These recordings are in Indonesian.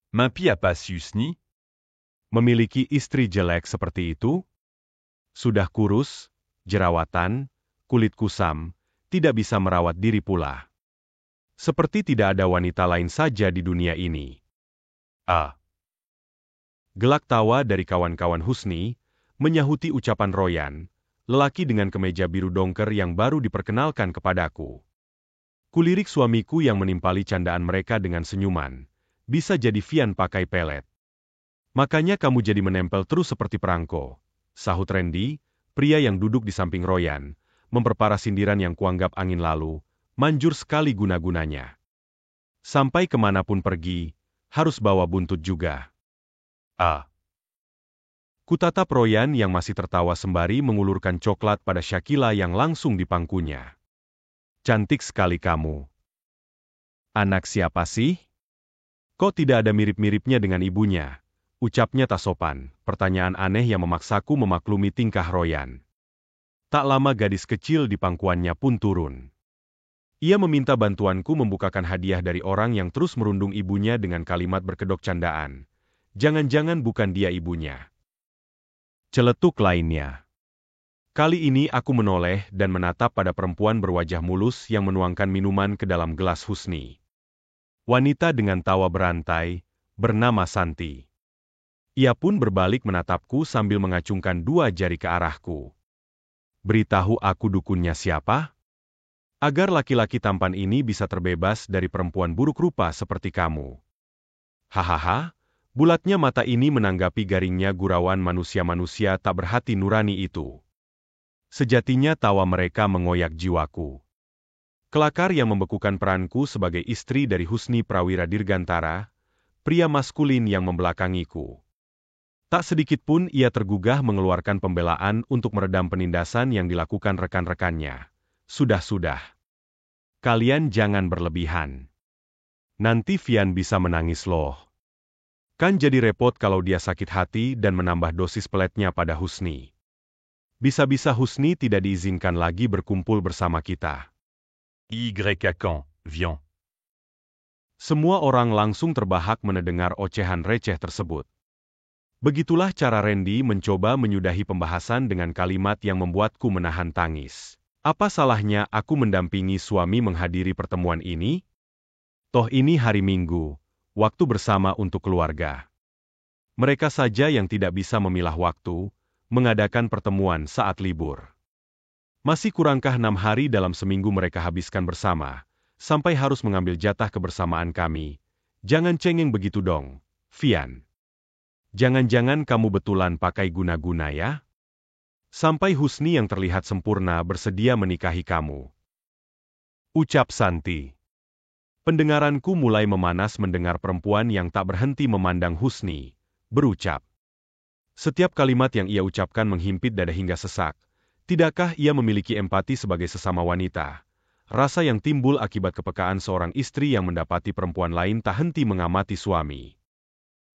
Mimpi apa si Husni? Memiliki istri jelek seperti itu? Sudah kurus, jerawatan, kulit kusam, tidak bisa merawat diri pula. Seperti tidak ada wanita lain saja di dunia ini. Gelak tawa dari kawan-kawan Husni, menyahuti ucapan Royan, lelaki dengan kemeja biru dongker yang baru diperkenalkan kepadaku. Kulirik suamiku yang menimpali candaan mereka dengan senyuman. Bisa jadi Vian pakai pelet. Makanya kamu jadi menempel terus seperti perangko, sahut Randy, pria yang duduk di samping Royan, memperparah sindiran yang kuanggap angin lalu, manjur sekali guna-gunanya. Sampai kemanapun pergi, harus bawa buntut juga. Kutatap Royan yang masih tertawa sembari mengulurkan coklat pada Shakila yang langsung di pangkunya. Cantik sekali kamu. Anak siapa sih? Kok tidak ada mirip-miripnya dengan ibunya? Ucapnya tak sopan, pertanyaan aneh yang memaksaku memaklumi tingkah Royan. Tak lama gadis kecil di pangkuannya pun turun. Ia meminta bantuanku membukakan hadiah dari orang yang terus merundung ibunya dengan kalimat berkedok candaan. Jangan-jangan bukan dia ibunya. Celetuk lainnya. Kali ini aku menoleh dan menatap pada perempuan berwajah mulus yang menuangkan minuman ke dalam gelas Husni. Wanita dengan tawa berantai, bernama Santi. Ia pun berbalik menatapku sambil mengacungkan dua jari ke arahku. Beritahu aku dukunnya siapa? Agar laki-laki tampan ini bisa terbebas dari perempuan buruk rupa seperti kamu. Hahaha, bulatnya mata ini menanggapi garingnya gurauan manusia-manusia tak berhati nurani itu. Sejatinya tawa mereka mengoyak jiwaku. Kelakar yang membekukan peranku sebagai istri dari Husni Prawira Dirgantara, pria maskulin yang membelakangiku. Tak sedikit pun ia tergugah mengeluarkan pembelaan untuk meredam penindasan yang dilakukan rekan-rekannya. Sudah. Kalian jangan berlebihan. Nanti Vian bisa menangis loh. Kan jadi repot kalau dia sakit hati dan menambah dosis peletnya pada Husni. Bisa-bisa Husni tidak diizinkan lagi berkumpul bersama kita. Quand, Vian. Semua orang langsung terbahak mendengar ocehan receh tersebut. Begitulah cara Randy mencoba menyudahi pembahasan dengan kalimat yang membuatku menahan tangis. Apa salahnya aku mendampingi suami menghadiri pertemuan ini? Toh ini hari Minggu, waktu bersama untuk keluarga. Mereka saja yang tidak bisa memilah waktu, mengadakan pertemuan saat libur. Masih kurangkah 6 hari dalam seminggu mereka habiskan bersama, sampai harus mengambil jatah kebersamaan kami. Jangan cengeng begitu dong, Vian. Jangan-jangan kamu betulan pakai guna-guna ya? Sampai Husni yang terlihat sempurna bersedia menikahi kamu. Ucap Santi. Pendengaranku mulai memanas mendengar perempuan yang tak berhenti memandang Husni, berucap. Setiap kalimat yang ia ucapkan menghimpit dada hingga sesak. Tidakkah ia memiliki empati sebagai sesama wanita? Rasa yang timbul akibat kepekaan seorang istri yang mendapati perempuan lain tak henti mengamati suami.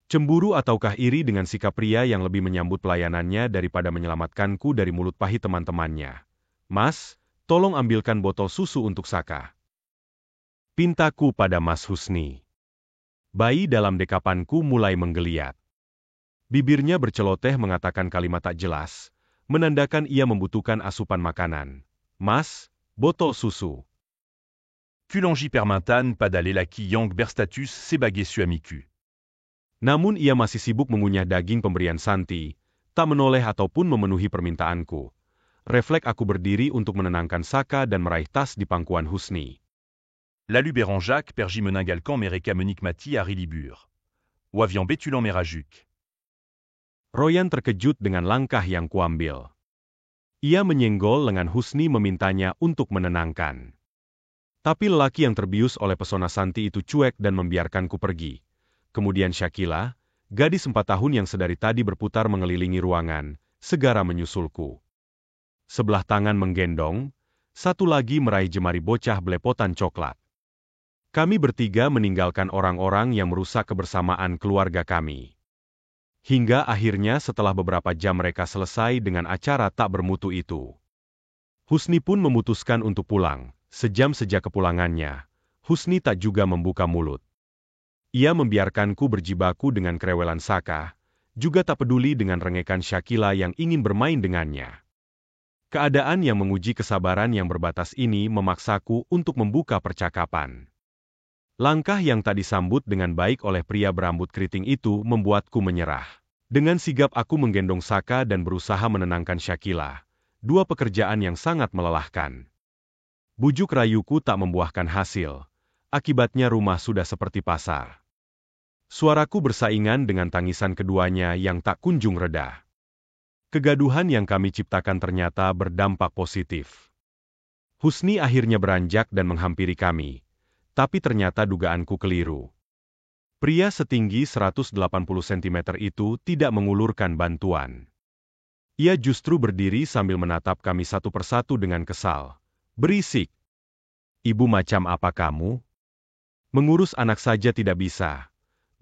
Cemburu ataukah iri dengan sikap pria yang lebih menyambut pelayanannya daripada menyelamatkanku dari mulut pahit teman-temannya? Mas, tolong ambilkan botol susu untuk Saka. Pintaku pada Mas Husni. Bayi dalam dekapanku mulai menggeliat. Bibirnya berceloteh mengatakan kalimat tak jelas, menandakan ia membutuhkan asupan makanan. Mas, botol susu. Fulangi permantan pada lelaki yang berstatus sebagai suamiku. Namun ia masih sibuk mengunyah daging pemberian Santi, tak menoleh ataupun memenuhi permintaanku. Refleks aku berdiri untuk menenangkan Saka dan meraih tas di pangkuan Husni. Lalu Béranjac pergi meningalkan mereka menikmati hari libur. Wavian betulan merajuk. Royan terkejut dengan langkah yang kuambil. Ia menyenggol lengan Husni memintanya untuk menenangkan. Tapi lelaki yang terbius oleh pesona Santi itu cuek dan membiarkanku pergi. Kemudian Shakila, gadis 4 tahun yang sedari tadi berputar mengelilingi ruangan, segera menyusulku. Sebelah tangan menggendong, satu lagi meraih jemari bocah belepotan coklat. Kami bertiga meninggalkan orang-orang yang merusak kebersamaan keluarga kami. Hingga akhirnya setelah beberapa jam mereka selesai dengan acara tak bermutu itu. Husni pun memutuskan untuk pulang. Sejam sejak kepulangannya, Husni tak juga membuka mulut. Ia membiarkanku berjibaku dengan kerewelan Saka, juga tak peduli dengan rengekan Shakila yang ingin bermain dengannya. Keadaan yang menguji kesabaran yang berbatas ini memaksaku untuk membuka percakapan. Langkah yang tak disambut dengan baik oleh pria berambut keriting itu membuatku menyerah. Dengan sigap aku menggendong Saka dan berusaha menenangkan Shakila, dua pekerjaan yang sangat melelahkan. Bujuk rayuku tak membuahkan hasil, akibatnya rumah sudah seperti pasar. Suaraku bersaingan dengan tangisan keduanya yang tak kunjung reda. Kegaduhan yang kami ciptakan ternyata berdampak positif. Husni akhirnya beranjak dan menghampiri kami, tapi ternyata dugaanku keliru. Pria setinggi 180 cm itu tidak mengulurkan bantuan. Ia justru berdiri sambil menatap kami satu persatu dengan kesal. Berisik. Ibu macam apa kamu? Mengurus anak saja tidak bisa.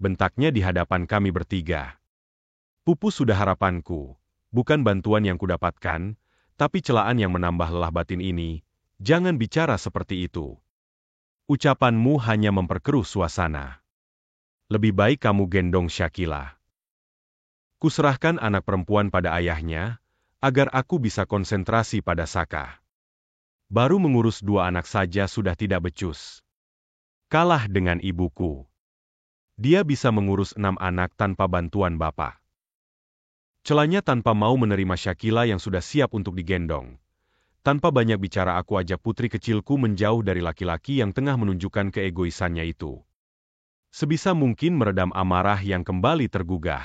Bentaknya di hadapan kami bertiga. Pupus sudah harapanku, bukan bantuan yang kudapatkan, tapi celaan yang menambah lelah batin ini. Jangan bicara seperti itu. Ucapanmu hanya memperkeruh suasana. Lebih baik kamu gendong Shakila. Kuserahkan anak perempuan pada ayahnya, agar aku bisa konsentrasi pada Saka. Baru mengurus dua anak saja sudah tidak becus. Kalah dengan ibuku. Dia bisa mengurus 6 anak tanpa bantuan bapak. Celanya tanpa mau menerima Shakila yang sudah siap untuk digendong. Tanpa banyak bicara aku ajak putri kecilku menjauh dari laki-laki yang tengah menunjukkan keegoisannya itu. Sebisa mungkin meredam amarah yang kembali tergugah.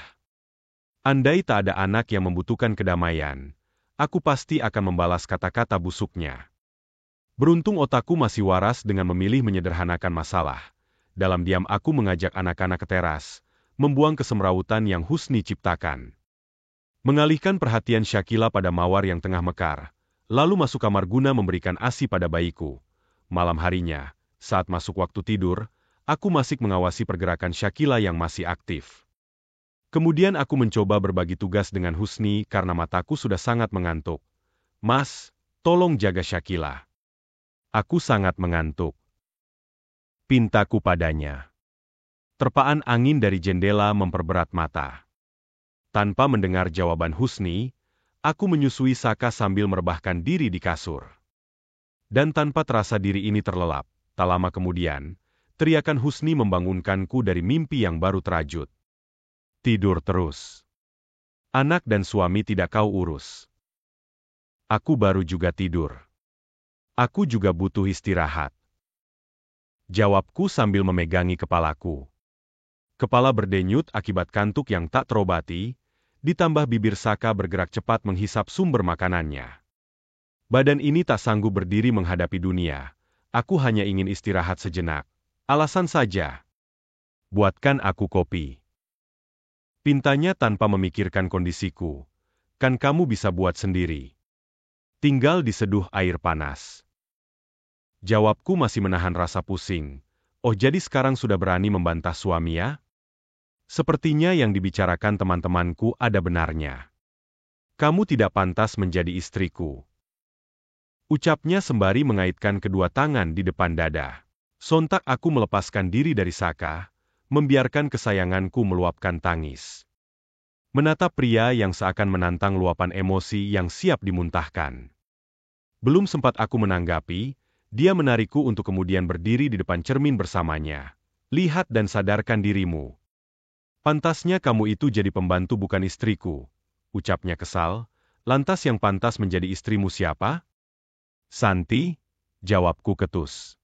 Andai tak ada anak yang membutuhkan kedamaian, aku pasti akan membalas kata-kata busuknya. Beruntung otakku masih waras dengan memilih menyederhanakan masalah. Dalam diam aku mengajak anak-anak ke teras, membuang kesemrawutan yang Husni ciptakan. Mengalihkan perhatian Shakila pada mawar yang tengah mekar, lalu masuk kamar guna memberikan ASI pada bayiku. Malam harinya, saat masuk waktu tidur, aku masih mengawasi pergerakan Shakila yang masih aktif. Kemudian aku mencoba berbagi tugas dengan Husni karena mataku sudah sangat mengantuk. Mas, tolong jaga Shakila. Aku sangat mengantuk. Pintaku padanya. Terpaan angin dari jendela memperberat mata. Tanpa mendengar jawaban Husni, aku menyusui Saka sambil merebahkan diri di kasur. Dan tanpa terasa diri ini terlelap, tak lama kemudian, teriakan Husni membangunkanku dari mimpi yang baru terajut. Tidur terus. Anak dan suami tidak kau urus. Aku baru juga tidur. Aku juga butuh istirahat. Jawabku sambil memegangi kepalaku. Kepala berdenyut akibat kantuk yang tak terobati, ditambah bibir Saka bergerak cepat menghisap sumber makanannya. Badan ini tak sanggup berdiri menghadapi dunia. Aku hanya ingin istirahat sejenak. Alasan saja. Buatkan aku kopi. Pintanya tanpa memikirkan kondisiku. Kan kamu bisa buat sendiri. Tinggal diseduh air panas. Jawabku masih menahan rasa pusing. Oh, jadi sekarang sudah berani membantah suami ya? Sepertinya yang dibicarakan teman-temanku ada benarnya. Kamu tidak pantas menjadi istriku. Ucapnya sembari mengaitkan kedua tangan di depan dada. Sontak aku melepaskan diri dari Saka, membiarkan kesayanganku meluapkan tangis. Menatap pria yang seakan menantang luapan emosi yang siap dimuntahkan. Belum sempat aku menanggapi, dia menarikku untuk kemudian berdiri di depan cermin bersamanya. Lihat dan sadarkan dirimu. Pantasnya kamu itu jadi pembantu bukan istriku. Ucapnya kesal. Lantas yang pantas menjadi istrimu siapa? Santi, jawabku ketus.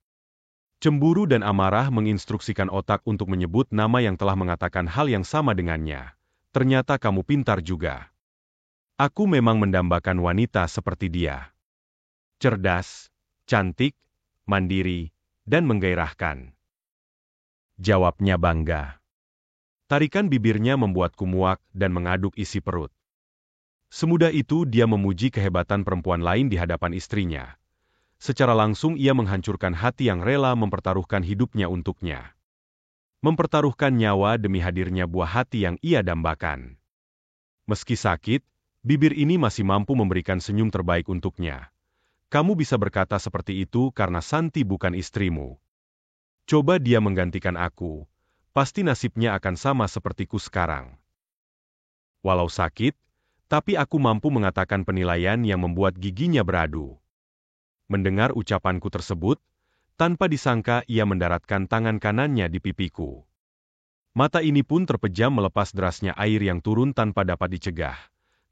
Cemburu dan amarah menginstruksikan otak untuk menyebut nama yang telah mengatakan hal yang sama dengannya. Ternyata kamu pintar juga. Aku memang mendambakan wanita seperti dia. Cerdas, cantik, mandiri, dan menggairahkan. Jawabnya bangga. Tarikan bibirnya membuatku muak dan mengaduk isi perut. Semudah itu dia memuji kehebatan perempuan lain di hadapan istrinya. Secara langsung ia menghancurkan hati yang rela mempertaruhkan hidupnya untuknya. Mempertaruhkan nyawa demi hadirnya buah hati yang ia dambakan. Meski sakit, bibir ini masih mampu memberikan senyum terbaik untuknya. Kamu bisa berkata seperti itu karena Santi bukan istrimu. Coba dia menggantikan aku. pasti nasibnya akan sama sepertiku sekarang. Walau sakit, tapi aku mampu mengatakan penilaian yang membuat giginya beradu. Mendengar ucapanku tersebut, tanpa disangka ia mendaratkan tangan kanannya di pipiku. Mata ini pun terpejam melepas derasnya air yang turun tanpa dapat dicegah.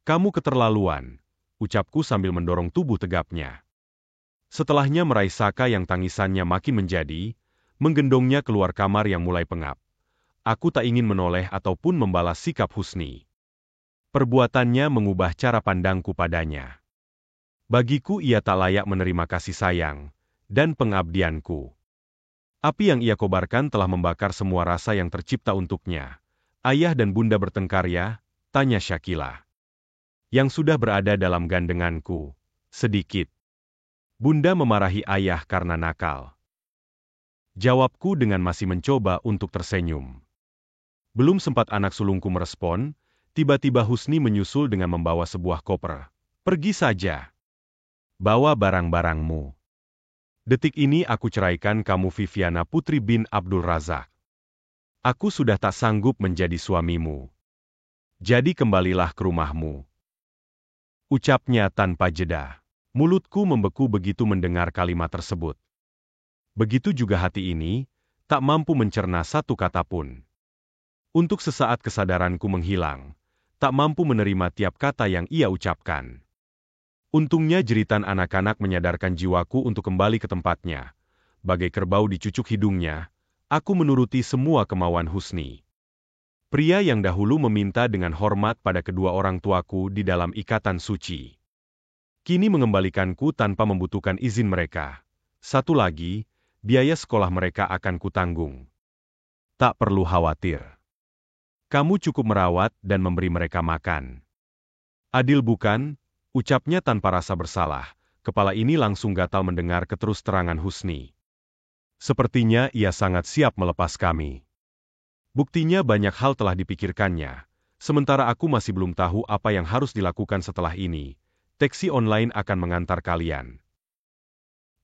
Kamu keterlaluan, ucapku sambil mendorong tubuh tegapnya. Setelahnya meraih Saka yang tangisannya makin menjadi, menggendongnya keluar kamar yang mulai pengap. Aku tak ingin menoleh ataupun membalas sikap Husni. Perbuatannya mengubah cara pandangku padanya. Bagiku ia tak layak menerima kasih sayang dan pengabdianku. Api yang ia kobarkan telah membakar semua rasa yang tercipta untuknya. Ayah dan bunda bertengkar ya? Tanya Syakila. Yang sudah berada dalam gandenganku. Sedikit. Bunda memarahi ayah karena nakal. Jawabku dengan masih mencoba untuk tersenyum. Belum sempat anak sulungku merespon, tiba-tiba Husni menyusul dengan membawa sebuah koper. Pergi saja. Bawa barang-barangmu. Detik ini aku ceraikan kamu Viviana Putri bin Abdul Razak. Aku sudah tak sanggup menjadi suamimu. Jadi kembalilah ke rumahmu. Ucapnya tanpa jeda. Mulutku membeku begitu mendengar kalimat tersebut. Begitu juga hati ini, tak mampu mencerna satu kata pun. Untuk sesaat kesadaranku menghilang, tak mampu menerima tiap kata yang ia ucapkan. Untungnya jeritan anak-anak menyadarkan jiwaku untuk kembali ke tempatnya. Bagai kerbau dicucuk hidungnya, aku menuruti semua kemauan Husni. Pria yang dahulu meminta dengan hormat pada kedua orang tuaku di dalam ikatan suci. Kini mengembalikanku tanpa membutuhkan izin mereka. Satu lagi, biaya sekolah mereka akan kutanggung. Tak perlu khawatir. Kamu cukup merawat dan memberi mereka makan. Adil bukan? Ucapnya tanpa rasa bersalah. Kepala ini langsung gatal mendengar keterus-terangan Husni. Sepertinya ia sangat siap melepas kami. Buktinya banyak hal telah dipikirkannya. Sementara aku masih belum tahu apa yang harus dilakukan setelah ini. Taksi online akan mengantar kalian.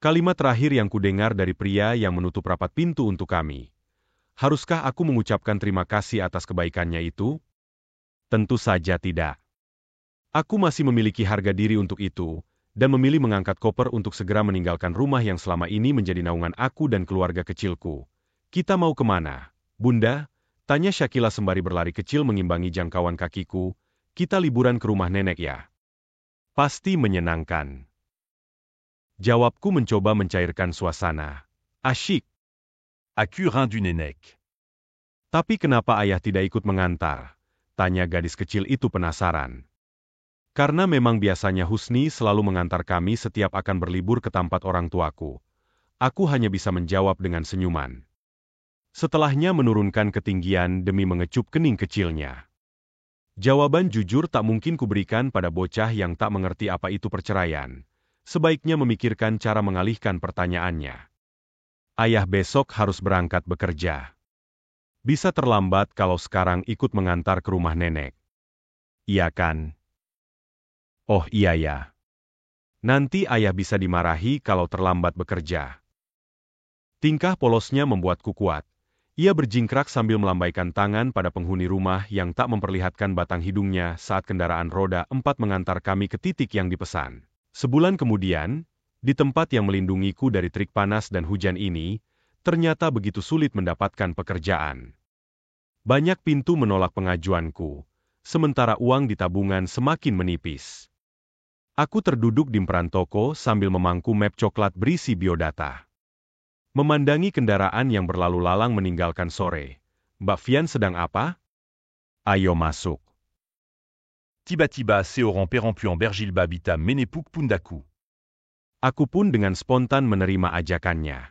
Kalimat terakhir yang kudengar dari pria yang menutup rapat pintu untuk kami. Haruskah aku mengucapkan terima kasih atas kebaikannya itu? Tentu saja tidak. Aku masih memiliki harga diri untuk itu, dan memilih mengangkat koper untuk segera meninggalkan rumah yang selama ini menjadi naungan aku dan keluarga kecilku. Kita mau kemana, Bunda? Tanya Syakila sembari berlari kecil mengimbangi jangkauan kakiku. Kita liburan ke rumah nenek ya. Pasti menyenangkan. Jawabku mencoba mencairkan suasana. Asyik. Aku rindu nenek. Tapi kenapa ayah tidak ikut mengantar? Tanya gadis kecil itu penasaran. Karena memang biasanya Husni selalu mengantar kami setiap akan berlibur ke tempat orang tuaku. Aku hanya bisa menjawab dengan senyuman. Setelahnya menurunkan ketinggian demi mengecup kening kecilnya. Jawaban jujur tak mungkin kuberikan pada bocah yang tak mengerti apa itu perceraian. Sebaiknya memikirkan cara mengalihkan pertanyaannya. Ayah besok harus berangkat bekerja. Bisa terlambat kalau sekarang ikut mengantar ke rumah nenek. Iya kan? Oh iya ya. Nanti ayah bisa dimarahi kalau terlambat bekerja. Tingkah polosnya membuatku kuat. Ia berjingkrak sambil melambaikan tangan pada penghuni rumah yang tak memperlihatkan batang hidungnya saat kendaraan roda 4 mengantar kami ke titik yang dipesan. Sebulan kemudian, di tempat yang melindungiku dari terik panas dan hujan ini, ternyata begitu sulit mendapatkan pekerjaan. Banyak pintu menolak pengajuanku, sementara uang di tabungan semakin menipis. Aku terduduk di emperan toko sambil memangku map coklat berisi biodata. Memandangi kendaraan yang berlalu lalang meninggalkan sore. Mbak Vian sedang apa? Ayo masuk. Tiba-tiba seorang perempuan berjilbab hitam menepuk pundaku. Aku pun dengan spontan menerima ajakannya.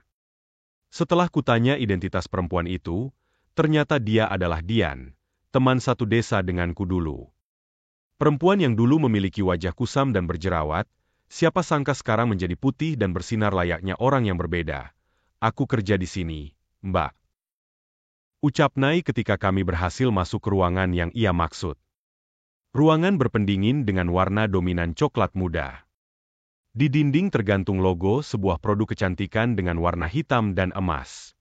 Setelah kutanya identitas perempuan itu, ternyata dia adalah Dian, teman satu desa denganku dulu. Perempuan yang dulu memiliki wajah kusam dan berjerawat, siapa sangka sekarang menjadi putih dan bersinar layaknya orang yang berbeda. Aku kerja di sini, Mbak. Ucap Nai ketika kami berhasil masuk ke ruangan yang ia maksud. Ruangan berpendingin dengan warna dominan coklat muda. Di dinding tergantung logo sebuah produk kecantikan dengan warna hitam dan emas.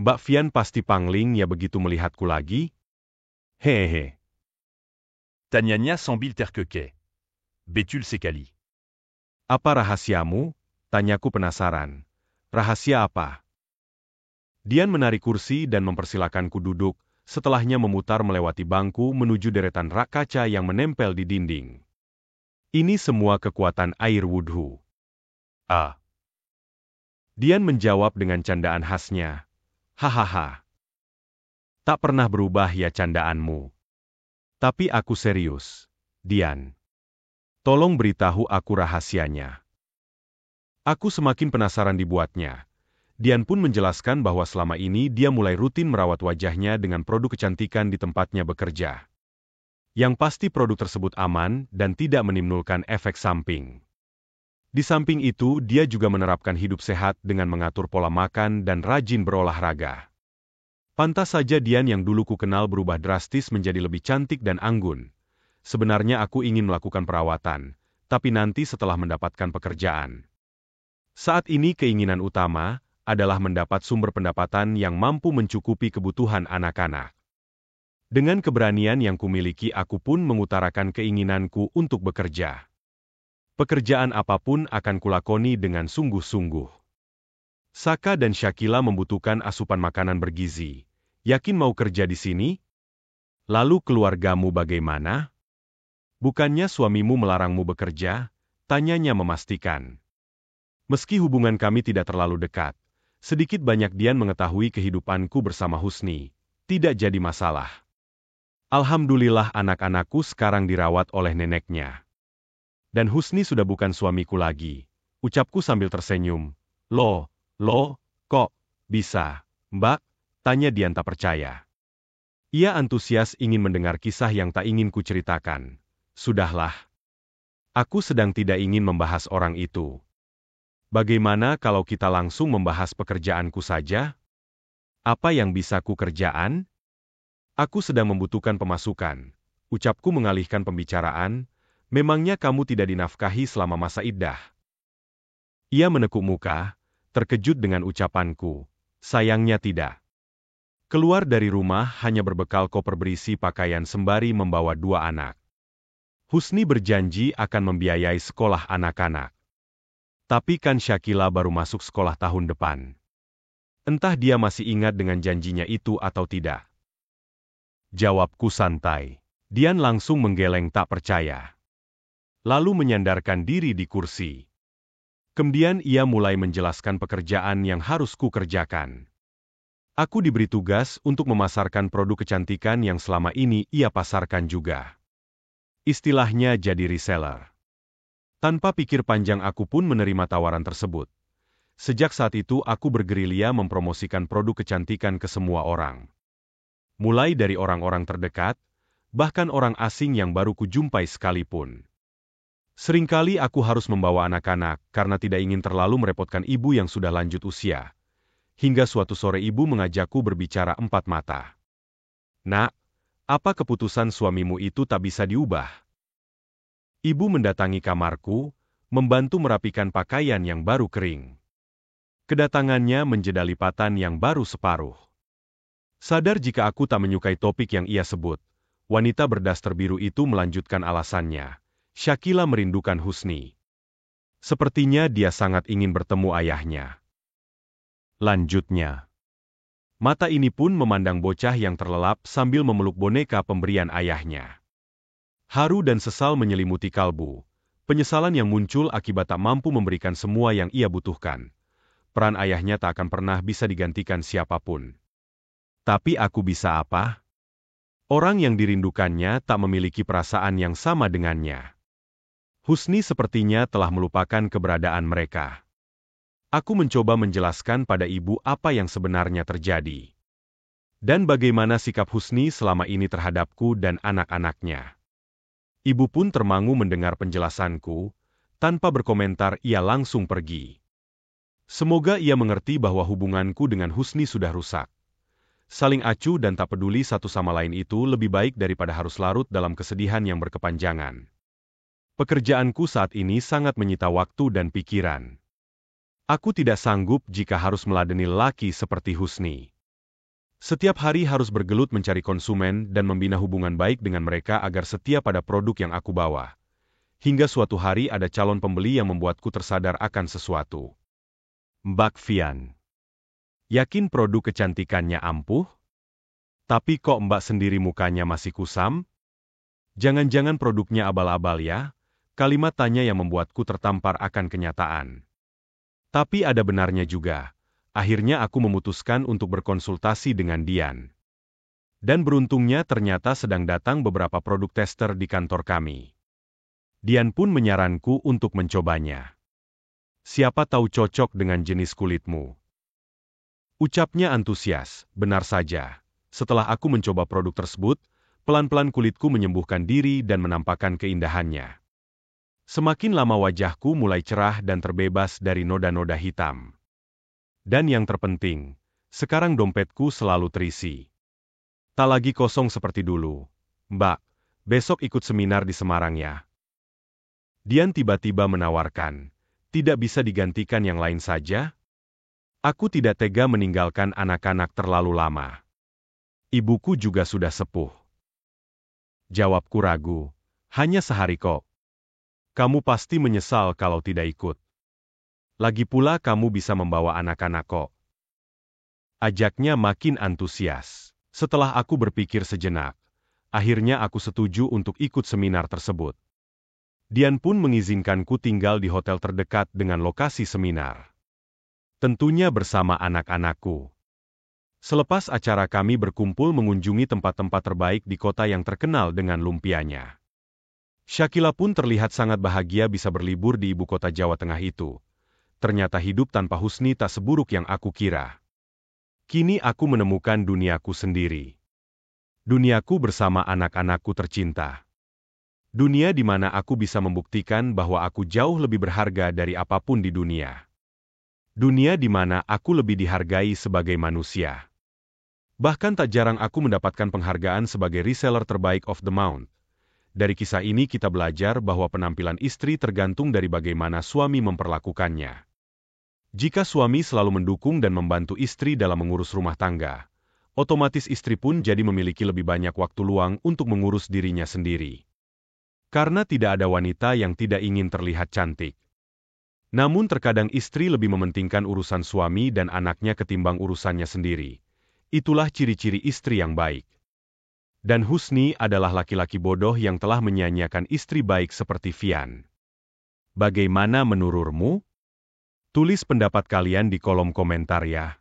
Mbak Vian pasti pangling ya begitu melihatku lagi? Hehehe. Tanyanya sambil terkekeh. Betul sekali. Apa rahasiamu? Tanyaku penasaran. Rahasia apa? Dian menarik kursi dan mempersilakanku duduk, setelahnya memutar melewati bangku menuju deretan rak kaca yang menempel di dinding. Ini semua kekuatan air wudhu. Ah, Dian menjawab dengan candaan khasnya. Hahaha. Tak pernah berubah ya candaanmu. Tapi aku serius, Dian. Tolong beritahu aku rahasianya. Aku semakin penasaran dibuatnya. Dian pun menjelaskan bahwa selama ini dia mulai rutin merawat wajahnya dengan produk kecantikan di tempatnya bekerja. Yang pasti produk tersebut aman dan tidak menimbulkan efek samping. Di samping itu, dia juga menerapkan hidup sehat dengan mengatur pola makan dan rajin berolahraga. Pantas saja Dian yang dulu ku kenal berubah drastis menjadi lebih cantik dan anggun. Sebenarnya aku ingin melakukan perawatan, tapi nanti setelah mendapatkan pekerjaan. Saat ini keinginan utama adalah mendapat sumber pendapatan yang mampu mencukupi kebutuhan anak-anak. Dengan keberanian yang kumiliki aku pun mengutarakan keinginanku untuk bekerja. Pekerjaan apapun akan kulakoni dengan sungguh-sungguh. Saka dan Syakila membutuhkan asupan makanan bergizi. Yakin mau kerja di sini? Lalu keluargamu bagaimana? Bukannya suamimu melarangmu bekerja? Tanyanya memastikan. Meski hubungan kami tidak terlalu dekat, sedikit banyak Dian mengetahui kehidupanku bersama Husni. Tidak jadi masalah. Alhamdulillah anak-anakku sekarang dirawat oleh neneknya. Dan Husni sudah bukan suamiku lagi. Ucapku sambil tersenyum. Loh, kok bisa, Mbak? Tanya Dian tak percaya. Ia antusias ingin mendengar kisah yang tak ingin kuceritakan. Sudahlah. Aku sedang tidak ingin membahas orang itu. Bagaimana kalau kita langsung membahas pekerjaanku saja? Apa yang bisa ku kerjaan? Aku sedang membutuhkan pemasukan. Ucapku mengalihkan pembicaraan. Memangnya kamu tidak dinafkahi selama masa iddah? Ia menekuk muka, terkejut dengan ucapanku. Sayangnya tidak. Keluar dari rumah hanya berbekal koper berisi pakaian sembari membawa 2 anak. Husni berjanji akan membiayai sekolah anak-anak. Tapi kan Syakila baru masuk sekolah tahun depan. Entah dia masih ingat dengan janjinya itu atau tidak. Jawabku santai. Dian langsung menggeleng tak percaya. Lalu menyandarkan diri di kursi. Kemudian ia mulai menjelaskan pekerjaan yang harus ku kerjakan. Aku diberi tugas untuk memasarkan produk kecantikan yang selama ini ia pasarkan juga. Istilahnya jadi reseller. Tanpa pikir panjang aku pun menerima tawaran tersebut. Sejak saat itu aku bergerilya mempromosikan produk kecantikan ke semua orang. Mulai dari orang-orang terdekat, bahkan orang asing yang baru kujumpai sekalipun. Seringkali aku harus membawa anak-anak karena tidak ingin terlalu merepotkan ibu yang sudah lanjut usia. Hingga suatu sore ibu mengajakku berbicara 4 mata. Nak, apa keputusan suamimu itu tak bisa diubah? Ibu mendatangi kamarku, membantu merapikan pakaian yang baru kering. Kedatangannya menjeda lipatan yang baru separuh. Sadar jika aku tak menyukai topik yang ia sebut, wanita berdaster biru itu melanjutkan alasannya. Syakila merindukan Husni. Sepertinya dia sangat ingin bertemu ayahnya. Lanjutnya. Mata ini pun memandang bocah yang terlelap sambil memeluk boneka pemberian ayahnya. Haru dan sesal menyelimuti kalbu. Penyesalan yang muncul akibat tak mampu memberikan semua yang ia butuhkan. Peran ayahnya tak akan pernah bisa digantikan siapapun. Tapi aku bisa apa? Orang yang dirindukannya tak memiliki perasaan yang sama dengannya. Husni sepertinya telah melupakan keberadaan mereka. Aku mencoba menjelaskan pada ibu apa yang sebenarnya terjadi. Dan bagaimana sikap Husni selama ini terhadapku dan anak-anaknya. Ibu pun termangu mendengar penjelasanku, tanpa berkomentar ia langsung pergi. Semoga ia mengerti bahwa hubunganku dengan Husni sudah rusak. Saling acuh dan tak peduli satu sama lain itu lebih baik daripada harus larut dalam kesedihan yang berkepanjangan. Pekerjaanku saat ini sangat menyita waktu dan pikiran. Aku tidak sanggup jika harus meladeni lelaki seperti Husni. Setiap hari harus bergelut mencari konsumen dan membina hubungan baik dengan mereka agar setia pada produk yang aku bawa. Hingga suatu hari ada calon pembeli yang membuatku tersadar akan sesuatu. Mbak Vian. Yakin produk kecantikannya ampuh? Tapi kok Mbak sendiri mukanya masih kusam? Jangan-jangan produknya abal-abal ya? Kalimat tanya yang membuatku tertampar akan kenyataan. Tapi ada benarnya juga. Akhirnya aku memutuskan untuk berkonsultasi dengan Dian. Dan beruntungnya ternyata sedang datang beberapa produk tester di kantor kami. Dian pun menyaranku untuk mencobanya. Siapa tahu cocok dengan jenis kulitmu. Ucapnya antusias, benar saja. Setelah aku mencoba produk tersebut, pelan-pelan kulitku menyembuhkan diri dan menampakkan keindahannya. Semakin lama wajahku mulai cerah dan terbebas dari noda-noda hitam. Dan yang terpenting, sekarang dompetku selalu terisi. Tak lagi kosong seperti dulu. Mbak, besok ikut seminar di Semarang ya. Dian tiba-tiba menawarkan, tidak bisa digantikan yang lain saja? Aku tidak tega meninggalkan anak-anak terlalu lama. Ibuku juga sudah sepuh. Jawabku ragu, hanya sehari kok. Kamu pasti menyesal kalau tidak ikut. Lagi pula kamu bisa membawa anak-anak kok. Ajaknya makin antusias. Setelah aku berpikir sejenak, akhirnya aku setuju untuk ikut seminar tersebut. Dian pun mengizinkanku tinggal di hotel terdekat dengan lokasi seminar. Tentunya bersama anak-anakku. Selepas acara kami berkumpul mengunjungi tempat-tempat terbaik di kota yang terkenal dengan lumpianya. Syakila pun terlihat sangat bahagia bisa berlibur di ibu kota Jawa Tengah itu. Ternyata hidup tanpa Husni tak seburuk yang aku kira. Kini aku menemukan duniaku sendiri. Duniaku bersama anak-anakku tercinta. Dunia di mana aku bisa membuktikan bahwa aku jauh lebih berharga dari apapun di dunia. Dunia di mana aku lebih dihargai sebagai manusia. Bahkan tak jarang aku mendapatkan penghargaan sebagai reseller terbaik of the month. Dari kisah ini kita belajar bahwa penampilan istri tergantung dari bagaimana suami memperlakukannya. Jika suami selalu mendukung dan membantu istri dalam mengurus rumah tangga, otomatis istri pun jadi memiliki lebih banyak waktu luang untuk mengurus dirinya sendiri. Karena tidak ada wanita yang tidak ingin terlihat cantik. Namun terkadang istri lebih mementingkan urusan suami dan anaknya ketimbang urusannya sendiri. Itulah ciri-ciri istri yang baik. Dan Husni adalah laki-laki bodoh yang telah menyia-nyiakan istri baik seperti Vian. Bagaimana menurutmu? Tulis pendapat kalian di kolom komentar ya.